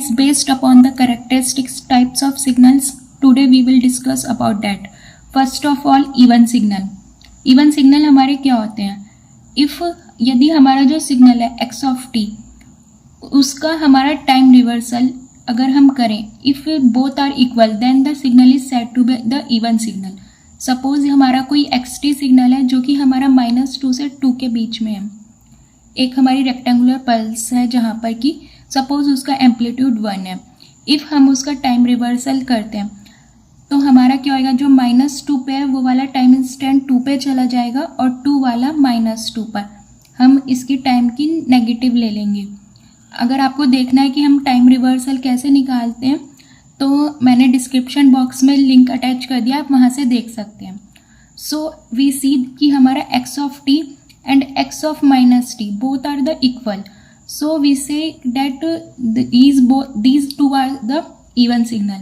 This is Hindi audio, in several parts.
is based upon the characteristics types of signals. Today we will discuss about that. First of all, even signal. Even signal हमारे क्या होते हैं? If यदि हमारा जो सिग्नल है x of t, उसका हमारा टाइम रिवर्सल अगर हम करें, if both are equal then the signal is said to be the even signal. Suppose हमारा कोई xt सिग्नल है जो कि हमारा -2 से 2 के बीच में है. एक हमारी रेक्टेंगुलर पल्स है जहाँ पर कि सपोज उसका एम्पलीट्यूड 1 है. इफ़ हम उसका टाइम रिवर्सल करते हैं तो हमारा क्या होएगा, जो -2 पे है वो वाला टाइम इंस्टेंट 2 पे चला जाएगा और 2 वाला -2 पर. हम इसकी टाइम की नेगेटिव ले लेंगे. अगर आपको देखना है कि हम टाइम रिवर्सल कैसे निकालते हैं तो मैंने डिस्क्रिप्शन बॉक्स में लिंक अटैच कर दिया, आप वहाँ से देख सकते हैं. सो वी सी कि हमारा x of t and x of -t both are the equal. So we say that these two are the even signal.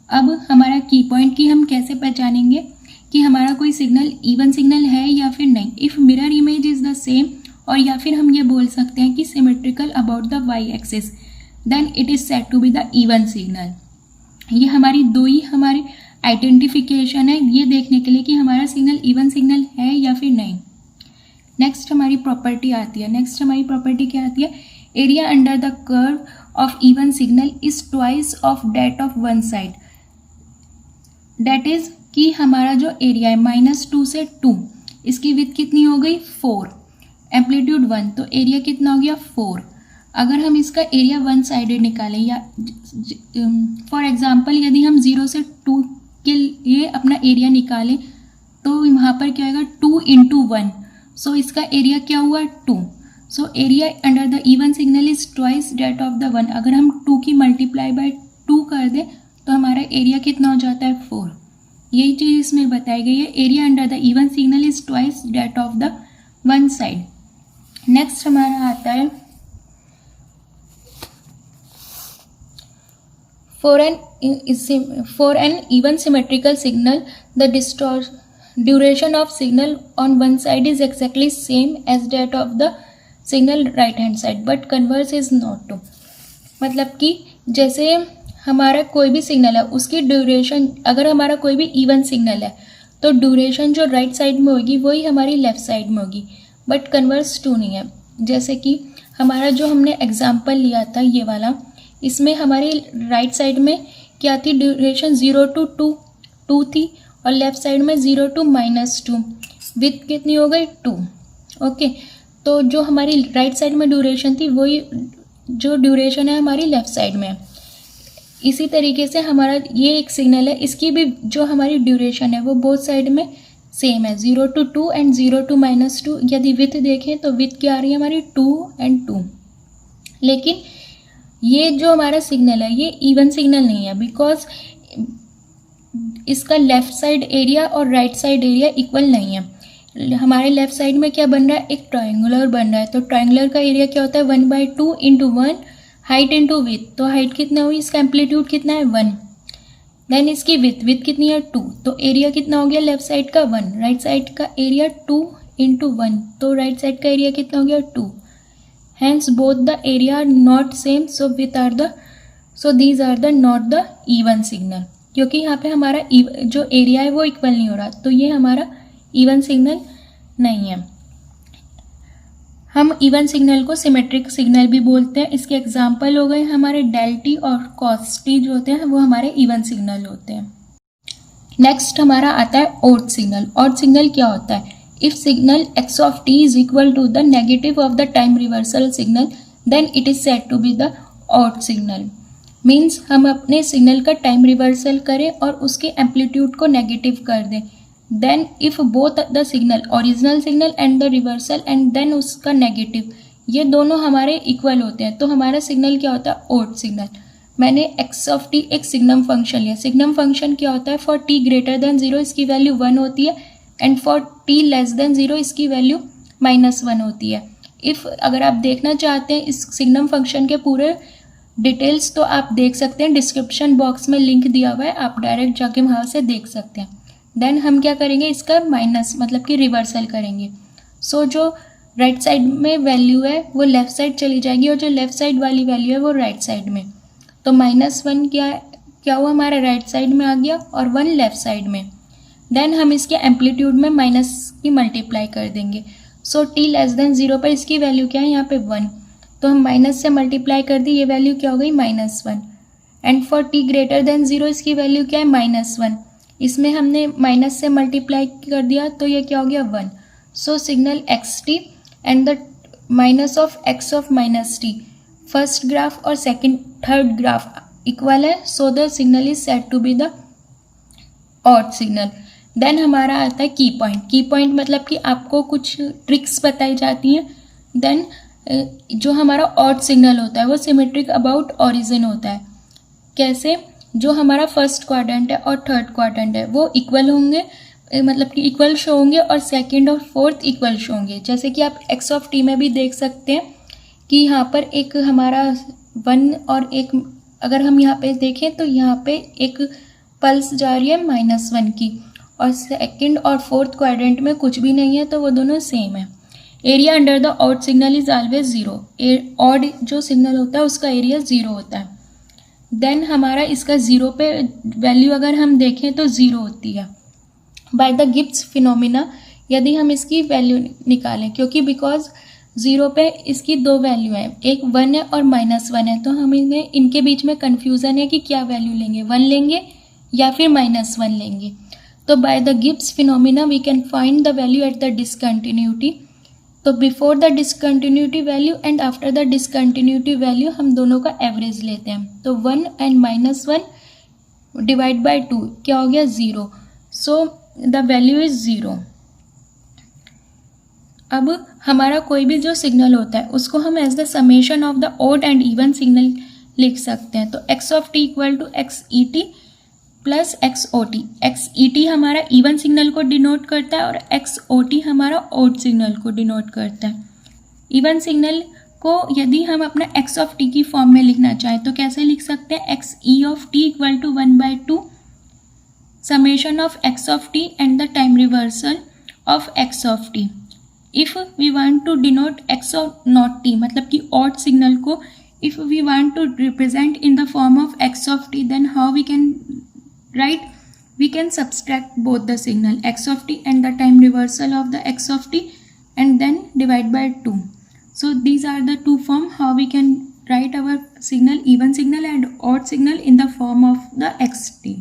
अब हमारा की पॉइंट की हम कैसे पहचानेंगे कि हमारा कोई सिग्नल इवन सिग्नल है या फिर नहीं. If mirror image is the same, और या फिर हम ये बोल सकते हैं कि symmetrical about the y axis, then it is said to be the even signal. ये हमारी दो ही हमारी आइडेंटिफिकेशन है ये देखने के लिए कि हमारा सिग्नल इवन सिग्नल है या फिर नहीं. नेक्स्ट हमारी प्रॉपर्टी आती है. नेक्स्ट हमारी प्रॉपर्टी क्या आती है, area under the curve of even signal is twice of that of one side. That इज कि हमारा जो एरिया है -2 से 2, इसकी विड्थ कितनी हो गई 4, एम्पलीट्यूड 1, तो एरिया कितना हो गया 4. अगर हम इसका एरिया वन साइडेड निकालें या फॉर एग्जांपल यदि हम 0 से 2 के लिए अपना एरिया निकालें तो वहाँ पर क्या होगा 2 × 1. सो इसका एरिया क्या हुआ 2. So area under the even signal is twice that of the 1. अगर हम 2 की मल्टीप्लाई बाय 2 कर दें तो हमारा एरिया कितना हो जाता है 4. यही चीज़ इसमें बताई गई है, area under the even signal is twice that of the one side. Next हमारा आता है for an even symmetrical signal the duration of signal on one side is exactly same as that of the signal right hand side but converse is not true. मतलब कि जैसे हमारा कोई भी सिग्नल है उसकी ड्यूरेशन, अगर हमारा कोई भी इवन सिग्नल है तो ड्यूरेशन जो राइट साइड में होगी वही हमारी लेफ्ट साइड में होगी, बट कन्वर्स टू नहीं है. जैसे कि हमारा जो हमने एग्जाम्पल लिया था ये वाला, इसमें हमारी राइट साइड में क्या थी, ड्यूरेशन 0 to 2 थी और लेफ्ट साइड में 0 to -2. विथ कितनी हो गई 2. ओके, तो जो हमारी राइट साइड में ड्यूरेशन थी वही जो ड्यूरेशन है हमारी लेफ्ट साइड में. इसी तरीके से हमारा ये एक सिग्नल है, इसकी भी जो हमारी ड्यूरेशन है वो बोथ साइड में सेम है, 0 to 2 एंड 0 to -2. यदि विथ देखें तो विथ क्या आ रही है हमारी 2 and 2. लेकिन ये जो हमारा सिग्नल है ये इवन सिग्नल नहीं है, बिकॉज इसका लेफ़्ट साइड एरिया और राइट साइड एरिया इक्वल नहीं है. हमारे लेफ़्ट साइड में क्या बन रहा है, एक ट्रायंगुलर बन रहा है, तो ट्रायंगुलर का एरिया क्या होता है 1/2 × 1 हाइट इंटू विथ. तो हाइट कितना हुई, इसका एम्पलीट्यूड कितना है 1. देन इसकी विथ कितनी है 2, तो एरिया कितना हो गया लेफ्ट साइड का 1, राइट साइड का एरिया 2 × 1, तो राइट साइड का एरिया कितना हो गया 2. Hence both the area are not same, so these are the not the even signal. क्योंकि यहाँ पे हमारा जो एरिया है वो इक्वल नहीं हो रहा, तो ये हमारा इवन सिग्नल नहीं है. हम इवन सिग्नल को सिमेट्रिक सिग्नल भी बोलते हैं. इसके एग्जाम्पल हो गए हमारे डेल्टी और कॉस्टी जो होते हैं वो हमारे इवन सिग्नल होते हैं. नेक्स्ट हमारा आता है ऑड सिग्नल. ऑड सिग्नल क्या होता है, if signal x of t is equal to the negative of the time reversal signal then it is said to be the odd signal. Means हम अपने सिग्नल का टाइम रिवर्सल करें और उसके एम्पलीट्यूड को नेगेटिव कर दें, then if both the signal original signal and the reversal and then उसका नेगेटिव ये दोनों हमारे इक्वल होते हैं तो हमारा सिग्नल क्या होता है ऑड सिग्नल. मैंने x of t एक सिग्नम फंक्शन लिया. सिग्नम फंक्शन क्या होता है, फॉर t ग्रेटर देन 0 इसकी वैल्यू 1 होती है and for t less than 0 इसकी वैल्यू -1 होती है. इफ़ अगर आप देखना चाहते हैं इस सिग्नम फंक्शन के पूरे डिटेल्स तो आप देख सकते हैं, डिस्क्रिप्शन बॉक्स में लिंक दिया हुआ है, आप डायरेक्ट जाके वहाँ से देख सकते हैं. देन हम क्या करेंगे, इसका माइनस मतलब कि रिवर्सल करेंगे. सो जो राइट साइड में वैल्यू है वो लेफ़्ट साइड चली जाएगी और जो लेफ़्ट साइड वाली वैल्यू है वो राइट साइड में. तो -1 क्या हुआ, हमारा राइट साइड में आ गया और 1 लेफ्ट साइड में। देन हम इसके एम्पलीट्यूड में माइनस की मल्टीप्लाई कर देंगे। सो t 0 पर इसकी वैल्यू क्या है, यहाँ पे 1, तो हम माइनस से मल्टीप्लाई कर दी, ये वैल्यू क्या हो गई -1। एंड फॉर t 0 इसकी वैल्यू क्या है, -1, इसमें हमने माइनस से मल्टीप्लाई कर दिया तो ये क्या हो गया 1। So signal xt and the minus of x of -t, first graph और थर्ड ग्राफ इक्वल है, so the signal is said to be the odd signal. Then हमारा आता है की पॉइंट। की पॉइंट मतलब कि आपको कुछ ट्रिक्स बताई जाती हैं। देन जो हमारा ऑड सिग्नल होता है वो सिमेट्रिक अबाउट ओरिजिन होता है। कैसे, जो हमारा फर्स्ट क्वाड्रेंट है और थर्ड क्वाड्रेंट है वो इक्वल होंगे, मतलब कि इक्वल शो होंगे, और सेकंड और फोर्थ इक्वल शो होंगे। जैसे कि आप x ऑफ t में भी देख सकते हैं कि यहाँ पर एक हमारा 1 और एक, अगर हम यहाँ पे देखें तो यहाँ पे एक पल्स जा रही है -1 की, और सेकंड और फोर्थ क्वाड्रेंट में कुछ भी नहीं है, तो वो दोनों सेम है। Area under the odd signal is always 0। Odd जो सिग्नल होता है उसका एरिया 0 होता है। देन हमारा इसका 0 पे वैल्यू अगर हम देखें तो 0 होती है बाय द गिब्स फिनोमिना, यदि हम इसकी वैल्यू निकालें, क्योंकि बिकॉज 0 पे इसकी दो वैल्यू है, एक 1 है और -1 है, तो हमें इनके बीच में कन्फ्यूज़न है कि क्या वैल्यू लेंगे, 1 लेंगे या फिर -1 लेंगे। तो by the Gibbs phenomena we can find the value at the discontinuity. तो before the discontinuity value and after the discontinuity value हम दोनों का एवरेज लेते हैं। तो 1 एंड -1 डिवाइड बाय 2 क्या हो गया 0। So the value is 0। अब हमारा कोई भी जो सिग्नल होता है उसको हम as the summation of the odd and even signal लिख सकते हैं। तो x of t equal to xet plus xot। xet हमारा इवन सिग्नल को डिनोट करता है और xot हमारा ऑड सिग्नल को डिनोट करता है। इवन सिग्नल को यदि हम अपना x ऑफ t की फॉर्म में लिखना चाहें तो कैसे लिख सकते हैं, xe of t equal to 1/2 summation of x of t and the time reversal of x of t। If we want to denote x of not t, मतलब कि ऑड सिग्नल को if we want to represent in the form of x of t, then how we can write, we can subtract both the signal x of t and the time reversal of the x of t and then divide by 2. So these are the two form how we can write our signal, even signal and odd signal in the form of the xt.